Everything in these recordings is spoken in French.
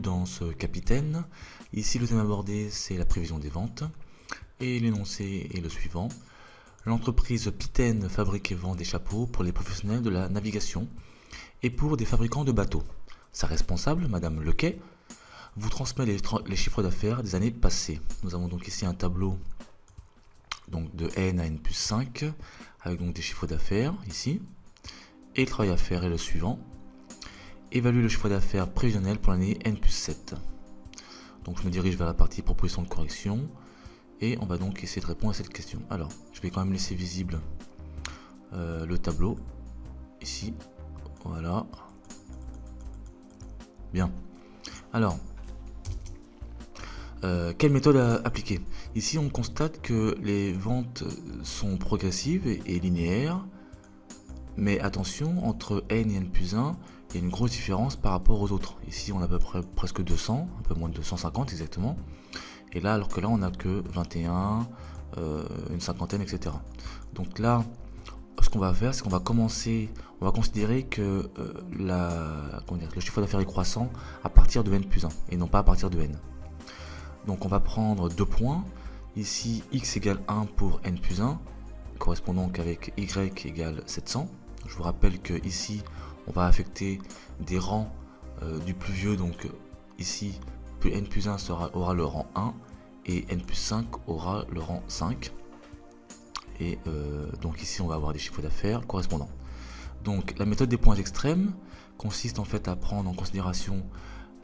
dans ce capitaine. Ici, le thème abordé, c'est la prévision des ventes. Et l'énoncé est le suivant. L'entreprise Piten fabrique et vend des chapeaux pour les professionnels de la navigation et pour des fabricants de bateaux. Sa responsable, Madame Lequet, vous transmet les chiffres d'affaires des années passées. Nous avons donc ici un tableau donc de N à N plus 5, avec donc des chiffres d'affaires ici. Et le travail à faire est le suivant. Évaluer le chiffre d'affaires prévisionnel pour l'année N plus 7. Donc je me dirige vers la partie proposition de correction. Et on va donc essayer de répondre à cette question. Alors, je vais quand même laisser visible le tableau. Ici. Voilà. Bien. Alors, quelle méthode appliquer? Ici, on constate que les ventes sont progressives et linéaires. Mais attention, entre N et N plus 1, il y a une grosse différence par rapport aux autres. Ici, on a à peu près presque 200, un peu moins de 250 exactement. Et là, alors que là, on n'a que 21, une cinquantaine, etc. Donc là, ce qu'on va faire, c'est qu'on va commencer, on va considérer que le chiffre d'affaires est croissant à partir de N plus 1 et non pas à partir de N. Donc on va prendre 2 points. Ici, X égale 1 pour N plus 1, correspondant qu'avec Y égale 700. Je vous rappelle que ici, on va affecter des rangs du plus vieux, donc ici, N plus 1 aura le rang 1 et N plus 5 aura le rang 5. Et donc ici, on va avoir des chiffres d'affaires correspondants. Donc la méthode des points extrêmes consiste en fait à prendre en considération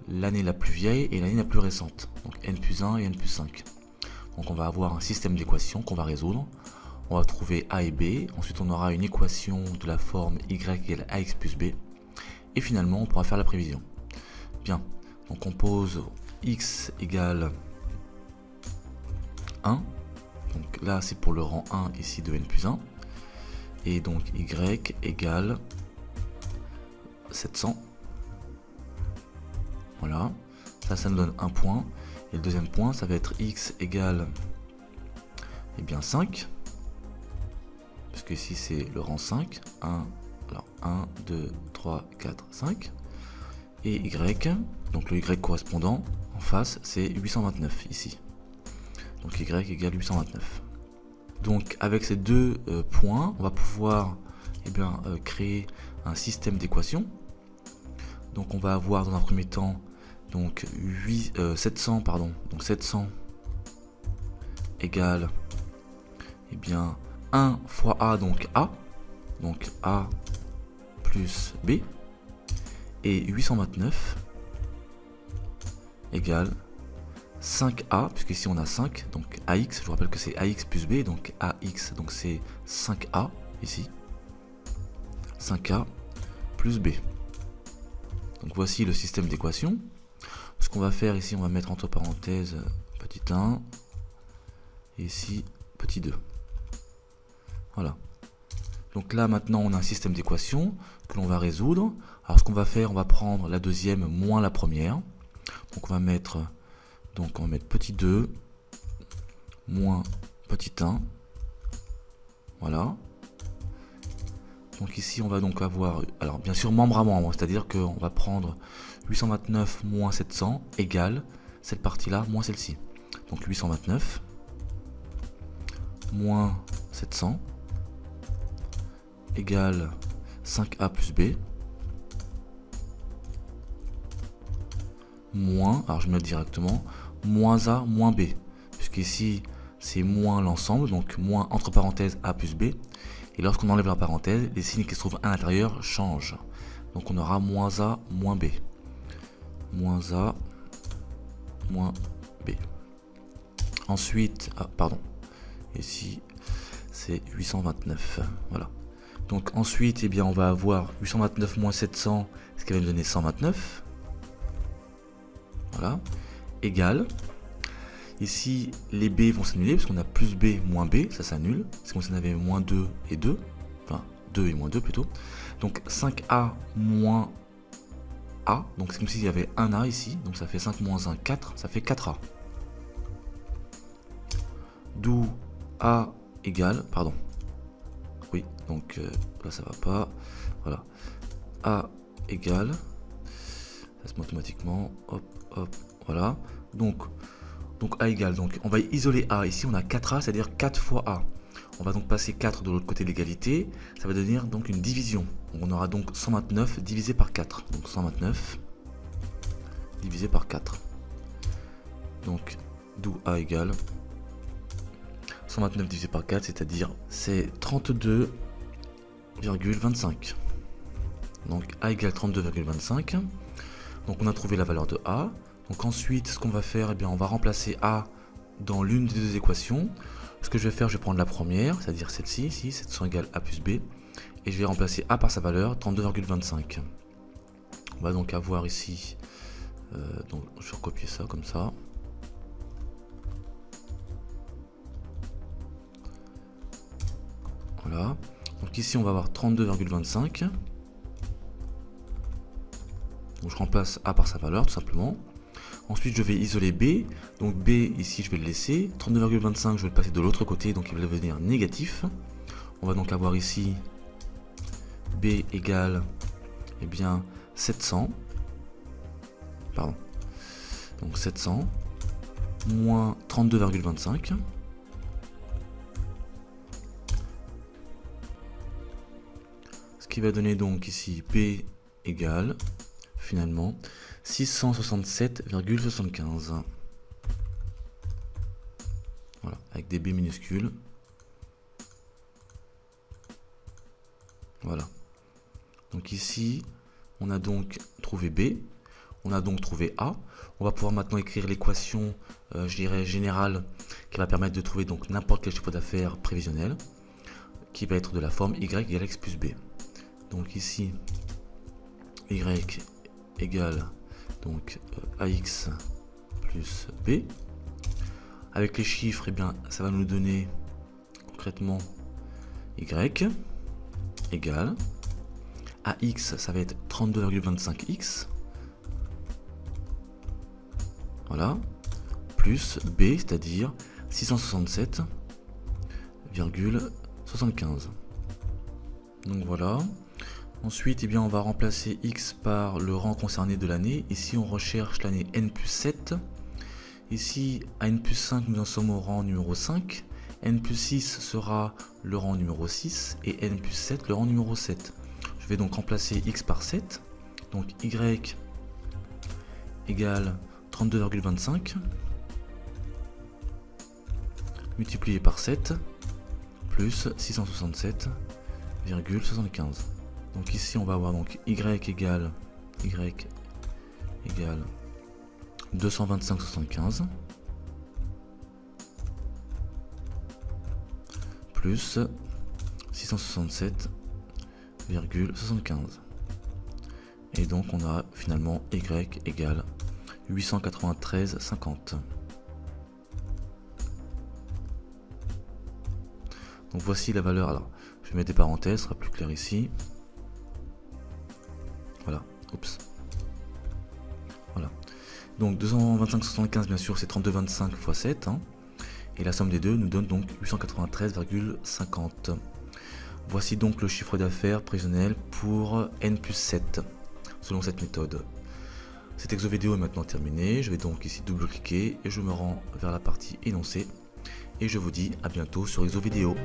l'année la plus vieille et l'année la plus récente. Donc N plus 1 et N plus 5. Donc on va avoir un système d'équations qu'on va résoudre. On va trouver A et B. Ensuite, on aura une équation de la forme Y égale AX plus B. Et finalement, on pourra faire la prévision. Bien. Donc on pose X égale 1. Donc là, c'est pour le rang 1 ici de N plus 1. Et donc Y égale 700. Voilà. Ça nous donne un point. Et le deuxième point, ça va être X égale eh bien 5. Puisque ici, c'est le rang 5. 1, alors 1, 2, 3, 4, 5. Et Y, donc le Y correspondant en face, c'est 829 ici. Donc Y égale 829. Donc avec ces deux points, on va pouvoir créer un système d'équations. Donc on va avoir dans un premier temps donc 700 égale 1 fois A, donc A plus B, et 829 égale 5A, puisqu'ici on a 5, donc AX, je vous rappelle que c'est AX plus B, donc AX, donc c'est 5A ici, 5A plus B. Donc voici le système d'équation. Ce qu'on va faire ici, on va mettre entre parenthèses petit 1, et ici petit 2. Voilà. Donc là maintenant on a un système d'équations que l'on va résoudre. Alors ce qu'on va faire, on va prendre la deuxième moins la première. Donc on va mettre petit 2 moins petit 1. Voilà. Donc ici on va donc avoir, alors bien sûr membre à membre, c'est-à-dire qu'on va prendre 829 moins 700 égale cette partie-là moins celle-ci. Donc 829 moins 700 égale 5A plus B moins, alors je mets directement, moins A moins B, puisqu'ici c'est moins l'ensemble, donc moins entre parenthèses A plus B, et lorsqu'on enlève la parenthèse, les signes qui se trouvent à l'intérieur changent. Donc on aura moins A moins B. Moins A moins B. Ensuite, ici c'est 829, voilà. Donc ensuite, on va avoir 829 moins 700, ce qui va nous donner 129. Voilà. Égal. Ici, les B vont s'annuler, parce qu'on a plus B moins B, ça s'annule. C'est comme si on avait moins 2 et 2. Enfin, 2 et moins 2 plutôt. Donc 5A moins A. Donc c'est comme s'il y avait un A ici. Donc ça fait 5 moins 1, 4. Ça fait 4A. D'où A égale, oui, donc là ça va pas, voilà, A égale, ça se met automatiquement, hop, hop, voilà. Donc A égale, donc on va isoler A. Ici on a 4A, c'est-à-dire 4 fois A. On va donc passer 4 de l'autre côté de l'égalité. Ça va devenir donc une division. On aura donc 129 divisé par 4. Donc 129 divisé par 4. Donc d'où A égale 129 divisé par 4, c'est-à-dire c'est 32,25. Donc A égale 32,25. Donc on a trouvé la valeur de A. Donc ensuite, ce qu'on va faire, eh bien, on va remplacer A dans l'une des deux équations. Ce que je vais faire, je vais prendre la première, c'est-à-dire celle-ci, ici, 700 égale A plus B. Et je vais remplacer A par sa valeur, 32,25. On va donc avoir ici, donc je vais recopier ça comme ça. Voilà. Donc ici, on va avoir 32,25. Donc je remplace A par sa valeur, tout simplement. Ensuite, je vais isoler B. Donc B, ici, je vais le laisser. 32,25, je vais le passer de l'autre côté, donc il va devenir négatif. On va donc avoir ici B égale, eh bien, 700. Pardon. Donc 700 moins 32,25. Ce qui va donner donc ici B égale, finalement, 667,75. Voilà, avec des B minuscules. Voilà. Donc ici, on a donc trouvé B, on a donc trouvé A. On va pouvoir maintenant écrire l'équation, je dirais, générale, qui va permettre de trouver donc n'importe quel chiffre d'affaires prévisionnel, qui va être de la forme Y égale X plus B. Donc ici, Y égale donc AX plus B. Avec les chiffres, eh bien, ça va nous donner concrètement Y égale AX, ça va être 32,25X. Voilà. Plus B, c'est-à-dire 667,75. Donc voilà. Ensuite, eh bien, on va remplacer X par le rang concerné de l'année. Ici, on recherche l'année N plus 7. Ici, à N plus 5, nous en sommes au rang numéro 5. N plus 6 sera le rang numéro 6. Et N plus 7, le rang numéro 7. Je vais donc remplacer X par 7. Donc Y égale 32,25. Multiplié par 7. Plus 667,75. Donc ici on va avoir donc Y égale 225,75 plus 667,75. Et donc on a finalement Y égale 893,50. Donc voici la valeur. Alors je vais mettre des parenthèses, ce sera plus clair ici. Voilà, oups. Voilà. Donc 225,75 bien sûr c'est 32,25 x 7. Hein, et la somme des deux nous donne donc 893,50. Voici donc le chiffre d'affaires prévisionnel pour N plus 7, selon cette méthode. Cet exo vidéo est maintenant terminé. Je vais donc ici double-cliquer et je me rends vers la partie énoncée. Et je vous dis à bientôt sur exo vidéo.